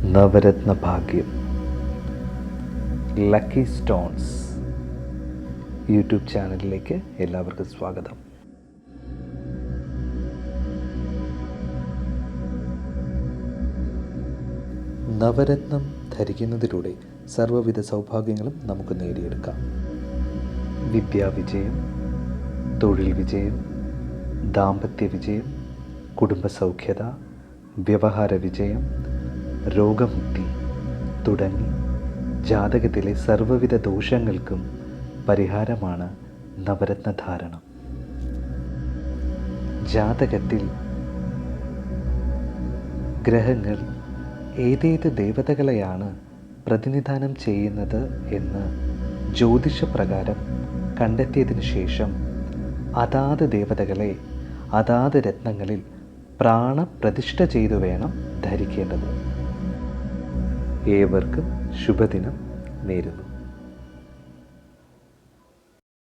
നവരത്ന ഭാഗ്യം lucky stones YouTube ചാനലിലേക്ക് എല്ലാവർക്കും സ്വാഗതം. നവരത്നം ധരിക്കുന്നതിലൂടെ സർവ്വവിധ സൗഭാഗ്യങ്ങളും നമുക്ക് നേടിയെടുക്കാം. വിദ്യാവിജയം, തൊഴിൽ വിജയം, ദാമ്പത്യ വിജയം, കുടുംബസൗഖ്യത, വ്യവഹാര വിജയം, രോഗമുക്തി തുടങ്ങി ജാതകത്തിലെ സർവ്വവിധ ദോഷങ്ങൾക്കും പരിഹാരമാണ് നവരത്ന ധാരണം. ജാതകത്തിൽ ഗ്രഹങ്ങൾ ഏതേത് ദേവതകളെയാണ് പ്രതിനിധാനം ചെയ്യുന്നത് എന്ന് ജ്യോതിഷപ്രകാരം കണ്ടെത്തിയതിനു ശേഷം അതാത് ദേവതകളെ അതാത് രത്നങ്ങളിൽ പ്രാണപ്രതിഷ്ഠ ചെയ്തു വേണം ധരിക്കേണ്ടത്. ഏവർക്കും ശുഭദിനം നേരുന്നു.